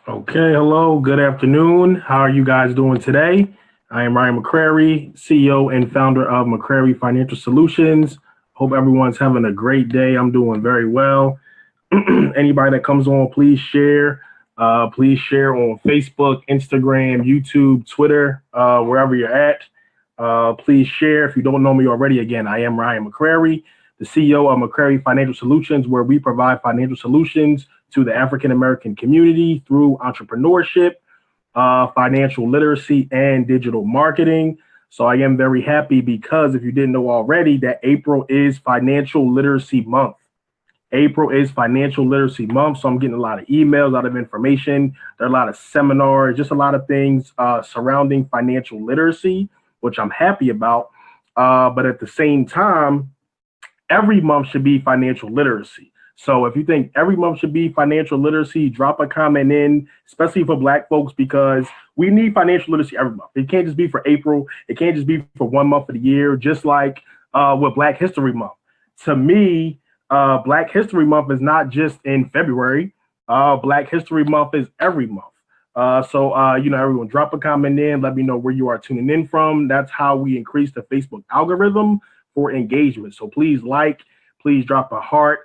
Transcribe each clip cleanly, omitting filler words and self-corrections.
Okay, hello, good afternoon. How are you guys doing today? I am Ryan McCrary, CEO and founder of McCrary Financial Solutions. Hope everyone's having a great day. I'm doing very well. Anybody that comes on, please share. Please share on Facebook, Instagram, YouTube, Twitter, wherever you're at. Please share. If you don't know me already, again, I am Ryan McCrary, the CEO of McCrary Financial Solutions, where we provide financial solutions to the African American community through entrepreneurship, financial literacy, and digital marketing. So I am very happy because if you didn't know already, that April is Financial Literacy Month. April is Financial Literacy Month, so I'm getting a lot of emails, a lot of information. There are a lot of seminars, just a lot of things surrounding financial literacy, which I'm happy about. But at the same time, every month should be financial literacy. So if you think every month should be financial literacy, drop a comment in, especially for Black folks, because we need financial literacy every month. It can't just be for April. It can't just be for 1 month of the year, just like with Black History Month. To me, Black History Month is not just in February. Black History Month is every month. Everyone drop a comment in. Let me know where you are tuning in from. That's how we increase the Facebook algorithm for engagement. So please please drop a heart,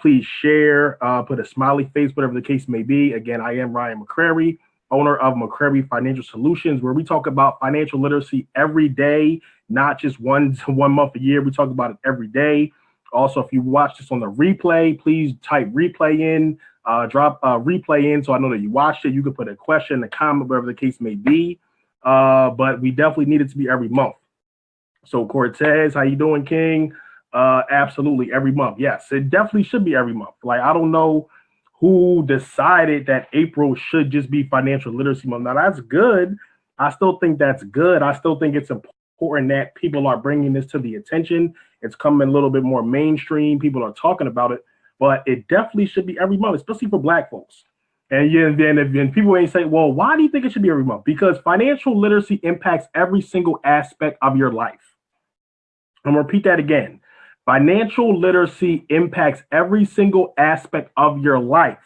please share, put a smiley face, whatever the case may be. Again, I am Ryan McCrary, owner of McCrary Financial Solutions, where we talk about financial literacy every day, not just one month a year. We talk about it every day. Also, if you watch this on the replay, please type replay in, drop a replay in so I know that you watched it. You can put a question, a comment, whatever the case may be. But we definitely need it to be every month. So Cortez, how you doing, King? Absolutely every month. Yes, it definitely should be every month. Like I don't know who decided that April should just be Financial Literacy Month. Now that's good. I still think that's good. I still think it's important that people are bringing this to the attention. It's coming a little bit more mainstream. People are talking about it, but it definitely should be every month, especially for Black folks. And then people ain't say, well, why do you think it should be every month? Because financial literacy impacts every single aspect of your life. I'm going to repeat that again. Financial literacy impacts every single aspect of your life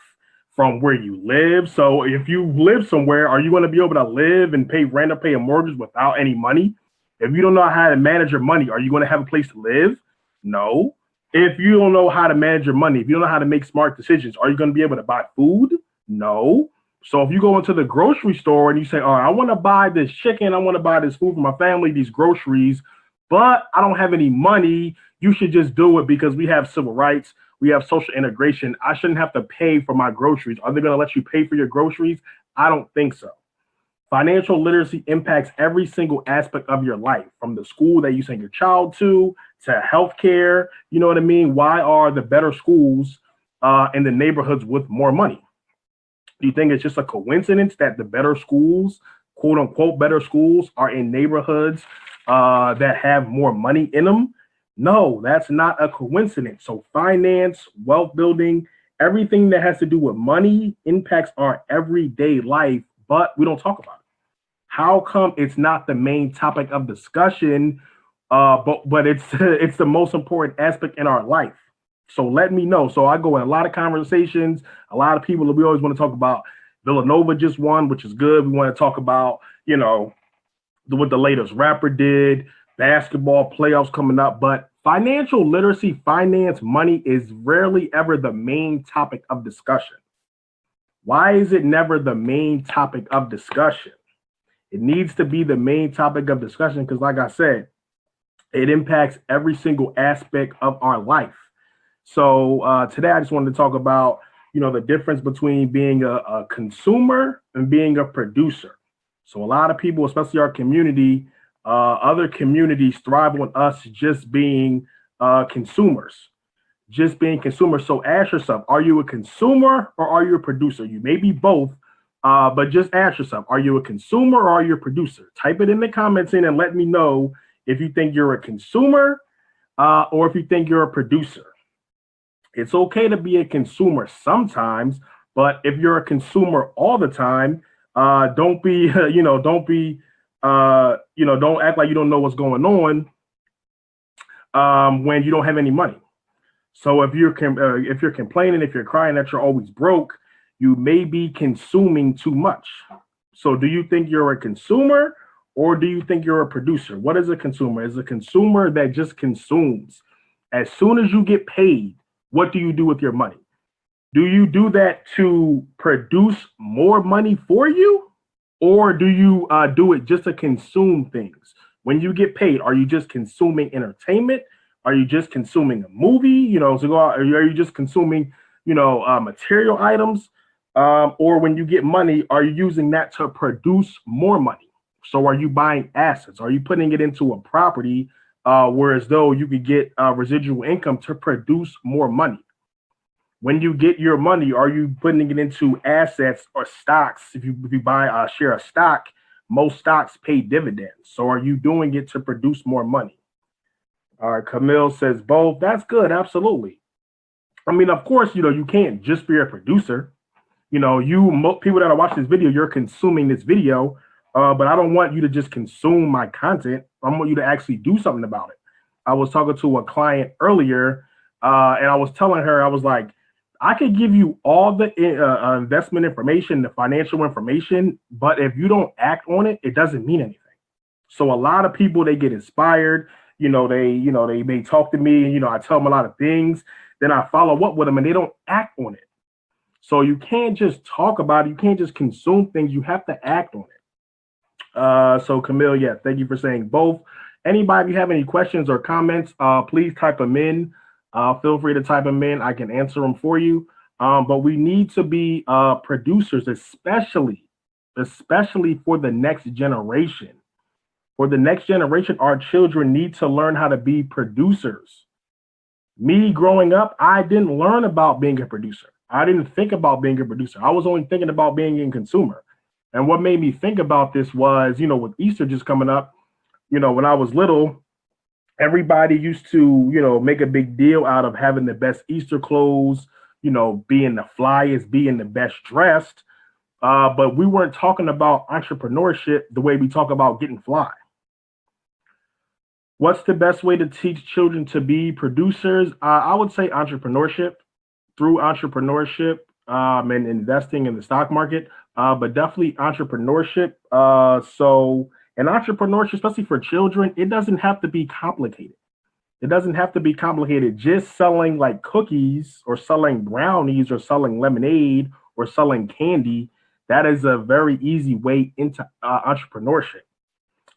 from where you live. So if you live somewhere, are you going to be able to live and pay rent or pay a mortgage without any money? If you don't know how to manage your money, are you going to have a place to live? No. If you don't know how to manage your money, if you don't know how to make smart decisions, are you going to be able to buy food? No. So if you go into the grocery store and you say, all right, I want to buy this chicken, I want to buy this food for my family, these groceries, but I don't have any money, you should just do it because we have civil rights, we have social integration. I shouldn't have to pay for my groceries. Are they going to let you pay for your groceries? I don't think so. Financial literacy impacts every single aspect of your life, from the school that you send your child to healthcare. You know what I mean? Why are the better schools in the neighborhoods with more money? Do you think it's just a coincidence that the better schools, quote unquote, better schools are in neighborhoods that have more money in them? No, that's not a coincidence. So finance, wealth building, everything that has to do with money impacts our everyday life, but we don't talk about it. How come it's not the main topic of discussion, but it's it's the most important aspect in our life? So let me know. So I go in a lot of conversations, a lot of people that we always want to talk about. Villanova just won, which is good. We want to talk about, what the latest rapper did, basketball playoffs coming up, but financial literacy, finance, money is rarely ever the main topic of discussion. Why is it never the main topic of discussion? It needs to be the main topic of discussion because, like I said, it impacts every single aspect of our life. So today I just wanted to talk about, the difference between being a consumer and being a producer. So a lot of people, especially our community, other communities thrive on us just being consumers, just being consumers. So ask yourself, are you a consumer or are you a producer? You may be both, but just ask yourself, are you a consumer or are you a producer? Type it in the comments and let me know if you think you're a consumer or if you think you're a producer. It's okay to be a consumer sometimes, but if you're a consumer all the time, don't be, don't act like you don't know what's going on when you don't have any money. So if you're complaining, if you're crying that you're always broke, you may be consuming too much. So do you think you're a consumer or do you think you're a producer? What is a consumer? Is a consumer that just consumes. As soon as you get paid, what do you do with your money? Do you do that to produce more money for you? Or do you do it just to consume things? When you get paid, are you just consuming entertainment? Are you just consuming a movie? To go out, are you just consuming, material items? Or when you get money, are you using that to produce more money? So are you buying assets? Are you putting it into a property whereas though you could get residual income to produce more money? When you get your money, are you putting it into assets or stocks? If you buy a share of stock, most stocks pay dividends. So are you doing it to produce more money? All right, Camille says both. That's good. Absolutely. I mean, of course, you can't just be a producer. People that are watching this video, you're consuming this video, but I don't want you to just consume my content. I want you to actually do something about it. I was talking to a client earlier, and I was telling her, I was like, I could give you all the investment information, the financial information, but if you don't act on it, it doesn't mean anything. So a lot of people, they get inspired, they may talk to me, I tell them a lot of things, then I follow up with them and they don't act on it. So you can't just talk about it, you can't just consume things, you have to act on it. So Camille, yeah, thank you for saying both. Anybody, if you have any questions or comments, please type them in. Feel free to type them in. I can answer them for you. But we need to be producers, especially for the next generation. For the next generation, our children need to learn how to be producers. Me growing up, I didn't learn about being a producer. I didn't think about being a producer. I was only thinking about being a consumer. And what made me think about this was, with Easter just coming up, when I was little, everybody used to, make a big deal out of having the best Easter clothes, being the flyest, being the best dressed. But we weren't talking about entrepreneurship the way we talk about getting fly. What's the best way to teach children to be producers? I would say entrepreneurship, through entrepreneurship and investing in the stock market, but definitely entrepreneurship. And entrepreneurship, especially for children, it doesn't have to be complicated. It doesn't have to be complicated. Just selling like cookies or selling brownies or selling lemonade or selling candy, that is a very easy way into entrepreneurship.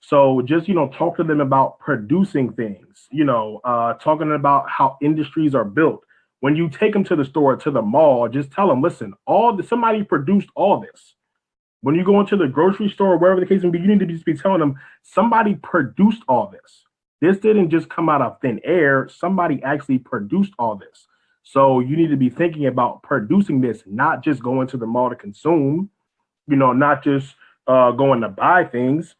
So just, talk to them about producing things, talking about how industries are built. When you take them to the store, to the mall, just tell them, listen, somebody produced all this. When you go into the grocery store, wherever the case may be, you need to just be telling them somebody produced all this. This didn't just come out of thin air. Somebody actually produced all this. So you need to be thinking about producing this, not just going to the mall to consume, not just going to buy things,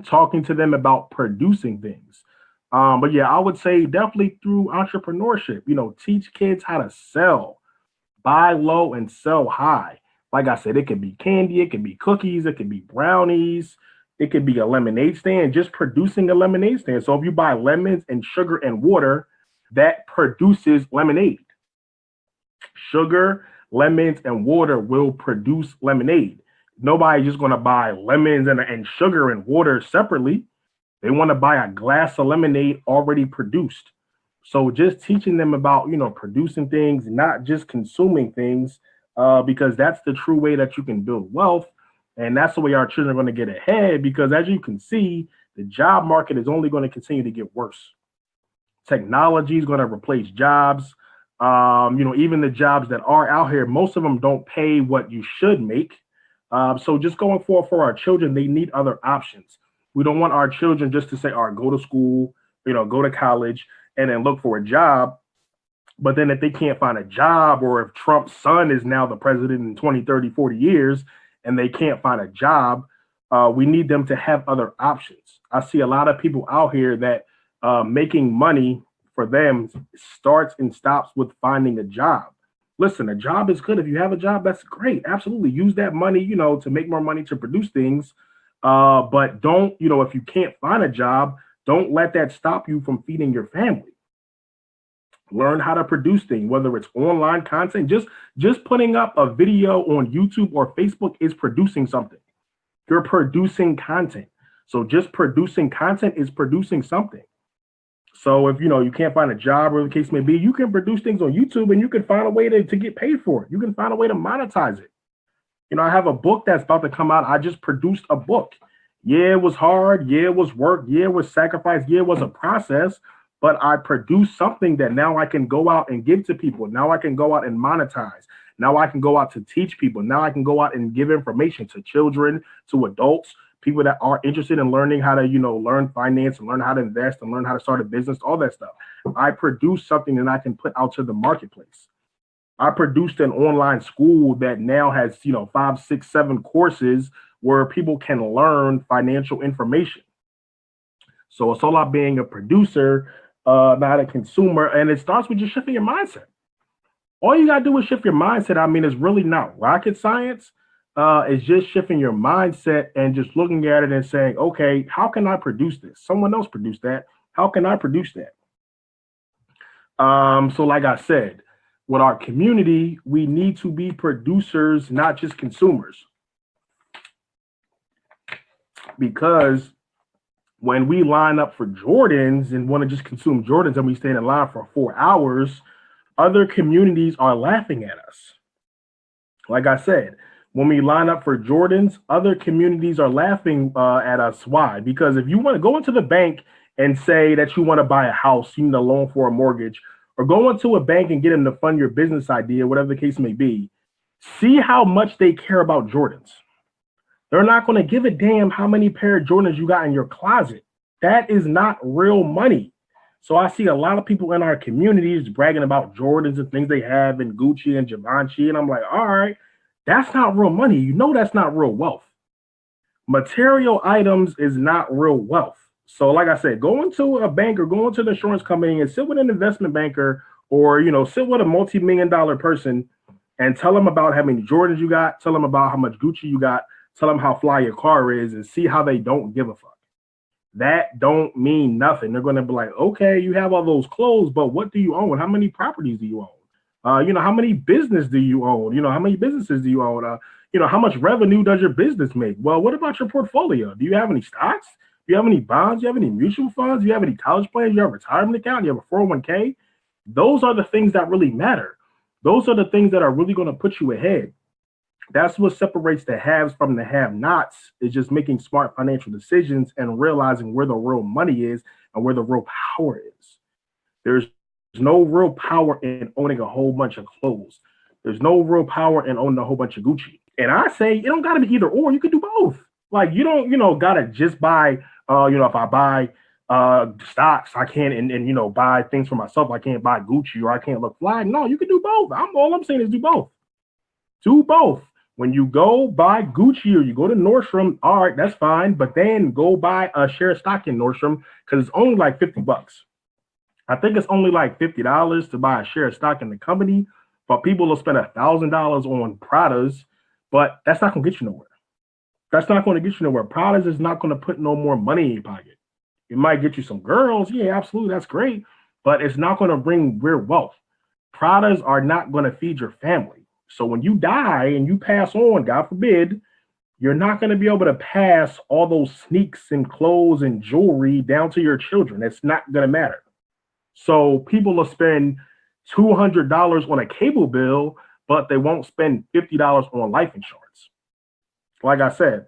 talking to them about producing things. But yeah, I would say definitely through entrepreneurship, teach kids how to sell, buy low and sell high. Like I said, it could be candy, it could be cookies, it could be brownies, it could be a lemonade stand, just producing a lemonade stand. So if you buy lemons and sugar and water, that produces lemonade. Sugar, lemons, and water will produce lemonade. Nobody's just going to buy lemons and sugar and water separately. They want to buy a glass of lemonade already produced. So just teaching them about, producing things, not just consuming things, because that's the true way that you can build wealth. And that's the way our children are going to get ahead, because as you can see, the job market is only going to continue to get worse. Technology is going to replace jobs. Even the jobs that are out here, most of them don't pay what you should make. So just going forward for our children, they need other options. We don't want our children just to say, all right, go to school, go to college and then look for a job. But then if they can't find a job, or if Trump's son is now the president in 20, 30, 40 years and they can't find a job, we need them to have other options. I see a lot of people out here that making money for them starts and stops with finding a job. Listen, a job is good. If you have a job, that's great. Absolutely. Use that money, to make more money to produce things. But don't, if you can't find a job, don't let that stop you from feeding your family. Learn how to produce things, whether it's online content. Just putting up a video on YouTube or Facebook is producing something. You're producing content. So just producing content is producing something. So if you can't find a job or the case may be, you can produce things on YouTube and you can find a way to get paid for it. You can find a way to monetize it. I have a book that's about to come out. I just produced a book. Yeah, it was hard. Yeah, it was work. Yeah, it was sacrifice. Yeah, it was a process. But I produced something that now I can go out and give to people. Now I can go out and monetize. Now I can go out to teach people. Now I can go out and give information to children, to adults, people that are interested in learning how to, learn finance and learn how to invest and learn how to start a business, all that stuff. I produce something that I can put out to the marketplace. I produced an online school that now has, 5, 6, 7 courses where people can learn financial information. So it's all about being a producer, not a consumer. And it starts with just shifting your mindset. All you got to do is shift your mindset. I mean, it's really not rocket science. It's just shifting your mindset and just looking at it and saying, okay, how can I produce this? Someone else produced that. How can I produce that? So like I said, with our community, we need to be producers, not just consumers. Because when we line up for Jordans and want to just consume Jordans and we stand in line for 4 hours, other communities are laughing at us. Like I said, when we line up for Jordans, other communities are laughing at us. Why? Because if you want to go into the bank and say that you want to buy a house, you need a loan for a mortgage, or go into a bank and get them to fund your business idea, whatever the case may be, see how much they care about Jordans. They're not going to give a damn how many pair of Jordans you got in your closet. That is not real money. So I see a lot of people in our communities bragging about Jordans and things they have and Gucci and Givenchy. And I'm like, all right, that's not real money. That's not real wealth. Material items is not real wealth. So like I said, go into a bank or go into the insurance company and sit with an investment banker or, sit with a multi-million-dollar person and tell them about how many Jordans you got, tell them about how much Gucci you got, tell them how fly your car is and see how they don't give a fuck. That don't mean nothing. They're going to be like, okay, you have all those clothes, but what do you own? How many properties do you own? How many business do you own? How many businesses do you own? How much revenue does your business make? Well, what about your portfolio? Do you have any stocks? Do you have any bonds? Do you have any mutual funds? Do you have any college plans? Do you have a retirement account? Do you have a 401k? Those are the things that really matter. Those are the things that are really going to put you ahead. That's what separates the haves from the have-nots, is just making smart financial decisions and realizing where the real money is and where the real power is. There's no real power in owning a whole bunch of clothes. There's no real power in owning a whole bunch of Gucci. And I say it don't got to be either or. You can do both. Like you don't, got to just buy, if I buy stocks, I can't, and buy things for myself. I can't buy Gucci or I can't look fly. No, you can do both. All I'm saying is do both. Do both. When you go buy Gucci or you go to Nordstrom, all right, that's fine. But then go buy a share of stock in Nordstrom because it's only like $50. I think it's only like $50 to buy a share of stock in the company. But people will spend $1,000 on Pradas, but that's not going to get you nowhere. That's not going to get you nowhere. Pradas is not going to put no more money in your pocket. It might get you some girls. Yeah, absolutely. That's great. But it's not going to bring real wealth. Pradas are not going to feed your family. So when you die and you pass on, God forbid, you're not going to be able to pass all those sneaks and clothes and jewelry down to your children. It's not going to matter. So people will spend $200 on a cable bill, but they won't spend $50 on life insurance. Like I said,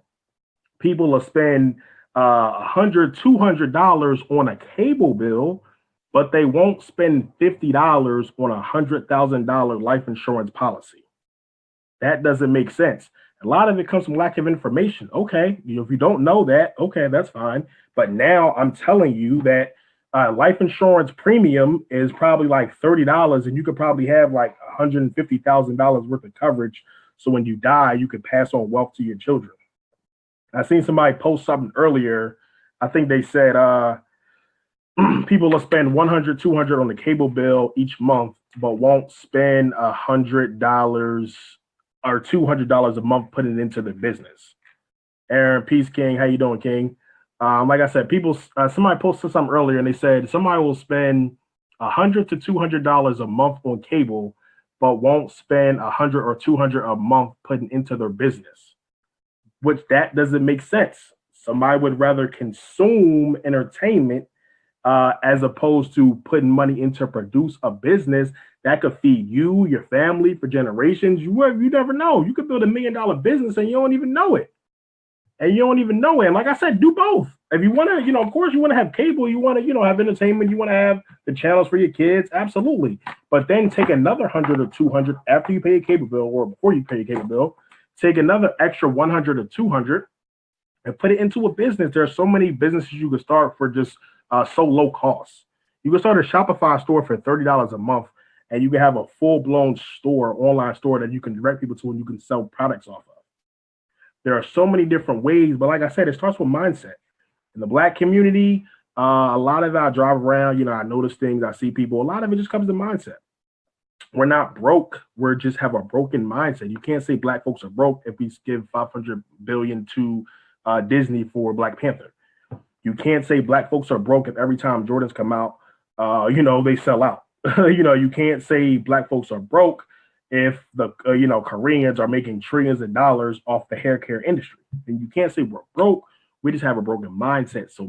people will spend $100, $200 on a cable bill, but they won't spend $50 on a $100,000 life insurance policy. That doesn't make sense. A lot of it comes from lack of information. Okay, if you don't know that, okay, that's fine. But now I'm telling you that life insurance premium is probably like $30, and you could probably have like $150,000 worth of coverage. So when you die, you could pass on wealth to your children. I seen somebody post something earlier. I think they said people will spend $100, $200 on the cable bill each month, but won't spend $100 or $200 a month putting it into the business. Aaron, peace, King. How you doing, King? Like I said, somebody posted something earlier and they said somebody will spend $100 to $200 a month on cable, but won't spend 100 or 200 a month putting into their business, which that doesn't make sense. Somebody would rather consume entertainment as opposed to putting money into produce a business that could feed you, your family for generations. You never know. You could build $1 million business and you don't even know it. And you don't even know it. And like I said, do both. If you want to, of course, you want to have cable, you want to, have entertainment, you want to have the channels for your kids, absolutely. But then take another 100 or 200 after you pay a cable bill or before you pay a cable bill. Take another extra 100 or 200 and put it into a business. There are so many businesses you can start for just so low cost. You can start a Shopify store for $30 a month, and you can have a full blown store, online store that you can direct people to, and you can sell products off of. There are so many different ways, but like I said, it starts with mindset. In the Black community, a lot of it, I drive around, I notice things, I see people. A lot of it just comes to mindset. We're not broke. We just have a broken mindset. You can't say Black folks are broke if we give 500 billion to Disney for Black Panther. You can't say Black folks are broke if every time Jordans come out, they sell out. You can't say Black folks are broke if the Koreans are making trillions of dollars off the hair care industry. And you can't say we're broke. We just have a broken mindset. So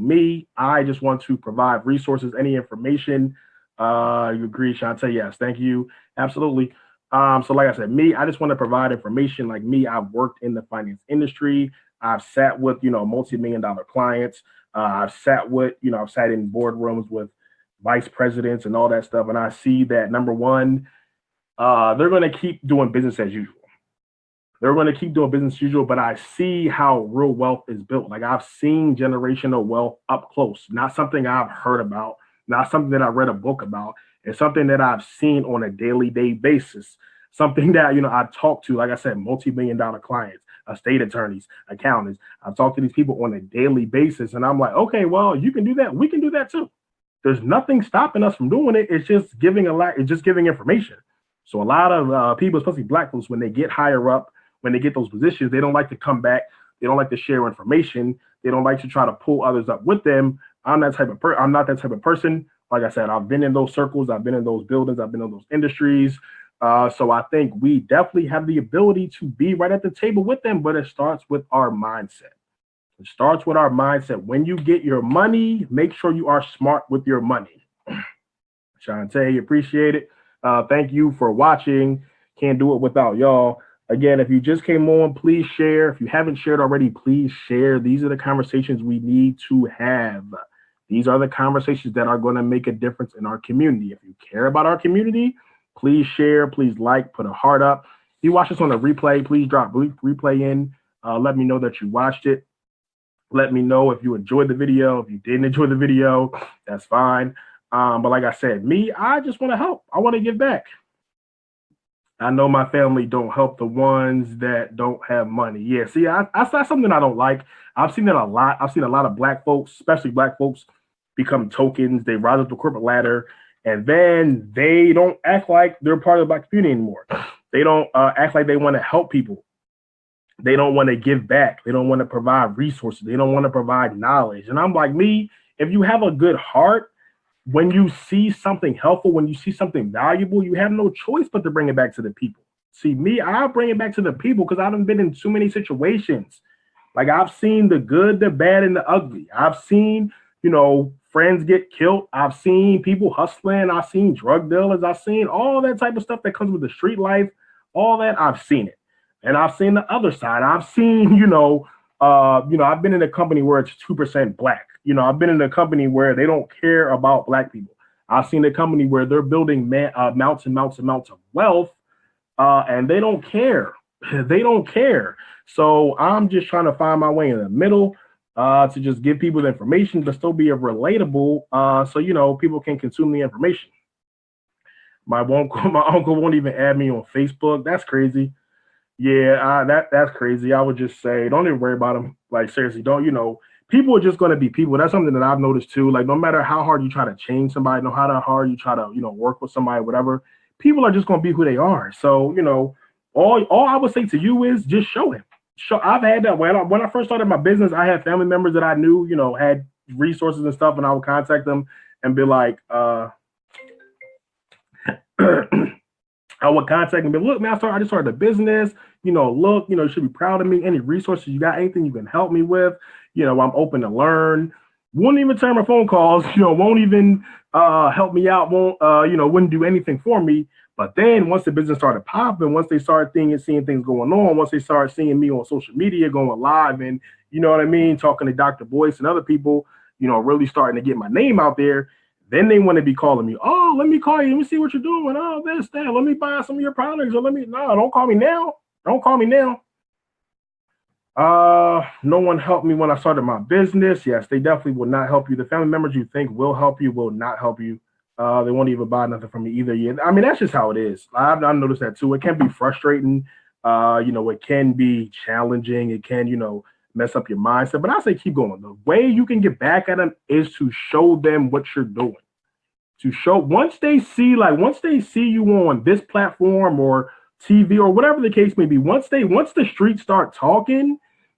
I just want to provide resources, any information. You agree, Shantae? Yes, thank you. Absolutely. So like I said, I just want to provide information. Like I've worked in the finance industry. I've sat with, multi-million-dollar clients. I've sat in boardrooms with vice presidents and all that stuff. And I see that, number one, they're going to keep doing business as usual. They're going to keep doing business as usual, but I see how real wealth is built. Like I've seen generational wealth up close, not something I've heard about, not something that I read a book about. It's something that I've seen on a daily basis, something that, I talk to, like I said, multi-million-dollar clients, estate attorneys, accountants. I talk to these people on a daily basis, and I'm like, okay, well, you can do that. We can do that too. There's nothing stopping us from doing it. It's just giving information. So a lot of people, especially Black folks, when they get higher up, when they get those positions, they don't like to come back. They don't like to share information. They don't like to try to pull others up with them. I'm not that type of person. Like I said, I've been in those circles. I've been in those buildings. I've been in those industries. So I think we definitely have the ability to be right at the table with them, but it starts with our mindset. It starts with our mindset. When you get your money, make sure you are smart with your money. Shantae, appreciate it. Thank you for watching. Can't do it without y'all. Again, if you just came on, please share. If you haven't shared already, please share. These are the conversations we need to have. These are the conversations that are going to make a difference in our community. If you care about our community, please share, please like, put a heart up. If you watch this on a replay, please drop replay in. Let me know that you watched it. Let me know if you enjoyed the video. If you didn't enjoy the video, that's fine. But like I said, I just want to help. I want to give back. I know my family don't help the ones that don't have money. Yeah, see, that's something I don't like. I've seen it a lot. I've seen a lot of Black folks, especially Black folks, become tokens. They rise up the corporate ladder, and then they don't act like they're part of the Black community anymore. They don't act like they want to help people. They don't want to give back. They don't want to provide resources. They don't want to provide knowledge. And I'm like, if you have a good heart, when you see something helpful, when you see something valuable, you have no choice but to bring it back to the people. See, I'll bring it back to the people because I've been in too many situations. Like I've seen the good, the bad, and the ugly. I've seen, friends get killed. I've seen people hustling. I've seen drug dealers. I've seen all that type of stuff that comes with the street life. All that, I've seen it. And I've seen the other side. I've seen, I've been in a company where it's 2% Black. I've been in a company where they don't care about Black people. I've seen a company where they're building mounts and mounts and mounts of wealth, and they don't care. They don't care. So I'm just trying to find my way in the middle to just give people the information, but still be relatable, so people can consume the information. My uncle won't even add me on Facebook. That's crazy. Yeah, that's crazy. I would just say, don't even worry about them. Like seriously, don't. People are just going to be people. That's something that I've noticed too. Like no matter how hard you try to change somebody, no matter how hard you try to work with somebody, whatever, people are just going to be who they are. So all I would say to you is just show him. I've had that when I first started my business. I had family members that I knew, had resources and stuff, and I would contact them and be like, I would contact me. Look, man, I just started a business. Look, you should be proud of me. Any resources you got, anything you can help me with, I'm open to learn. Won't even return my phone calls, won't even help me out, wouldn't do anything for me. But then once the business started popping, once they started seeing things going on, once they started seeing me on social media going live and, you know what I mean, talking to Dr. Boyce and other people, really starting to get my name out there, then they want to be calling me. Oh, let me call you. Let me see what you're doing. Oh, this, that. Let me buy some of your products. Or no, don't call me now. Don't call me now. No one helped me when I started my business. Yes, they definitely will not help you. The family members you think will help you will not help you. They won't even buy nothing from me either. Yeah, I mean, that's just how it is. I've noticed that too. It can be frustrating. It can be challenging. It can, mess up your mindset. But I say keep going. The way you can get back at them is to show them what you're doing. To show once they see you on this platform or TV or whatever the case may be, once the streets start talking,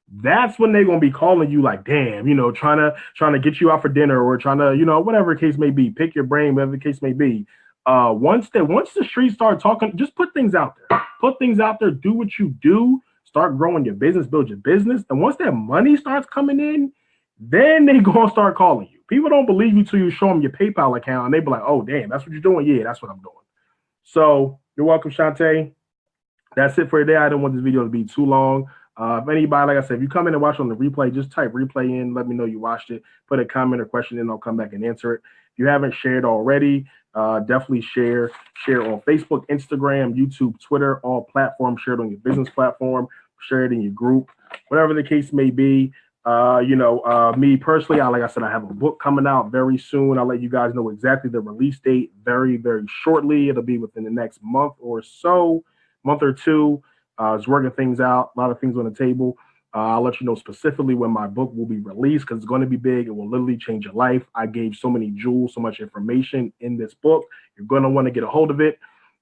that's when they're gonna be calling you like, damn, trying to get you out for dinner or trying to, whatever the case may be, pick your brain, whatever the case may be. Once the streets start talking, just put things out there. Put things out there, do what you do, start growing your business, build your business. And once that money starts coming in, then they gonna start calling you. People don't believe you till you show them your PayPal account and they be like, oh damn, that's what you're doing. Yeah, that's what I'm doing. So you're welcome, Shantae. That's it for today. I don't want this video to be too long. If anybody, like I said, if you come in and watch on the replay, just type replay in. Let me know you watched it. Put a comment or question in. I'll come back and answer it. If you haven't shared already, definitely share. Share on Facebook, Instagram, YouTube, Twitter, all platforms. Share it on your business platform. Share it in your group. Whatever the case may be. Me personally, like I said, I have a book coming out very soon. I'll let you guys know exactly the release date very, very shortly. It'll be within the next month or so. Month or two. It's working things out, a lot of things on the table. I'll let you know specifically when my book will be released because it's going to be big. It will literally change your life. I gave so many jewels, so much information in this book. You're going to want to get a hold of it.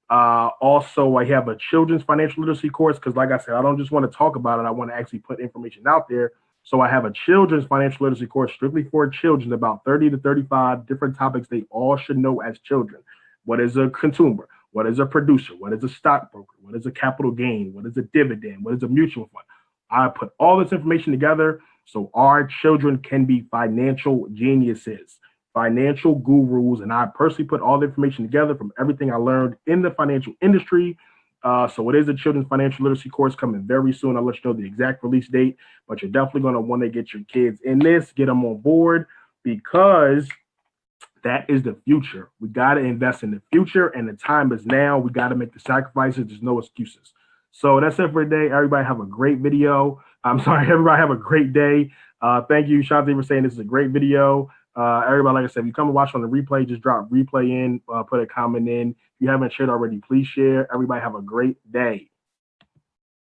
Also, I have a children's financial literacy course because, like I said, I don't just want to talk about it. I want to actually put information out there. So I have a children's financial literacy course strictly for children, about 30 to 35 different topics they all should know as children. What is a consumer? What is a producer? What is a stockbroker? What is a capital gain? What is a dividend? What is a mutual fund? I put all this information together so our children can be financial geniuses, financial gurus. And I personally put all the information together from everything I learned in the financial industry. So it is a children's financial literacy course coming very soon. I'll let you know the exact release date, but you're definitely going to want to get your kids in this, get them on board because that is the future. We got to invest in the future, and the time is now. We got to make the sacrifices. There's no excuses. So that's it for today. Everybody have a great video. Everybody have a great day. Thank you, Shanti, for saying this is a great video. Everybody, like I said, if you come and watch on the replay, just drop replay in, put a comment in. If you haven't shared already, please share. Everybody have a great day.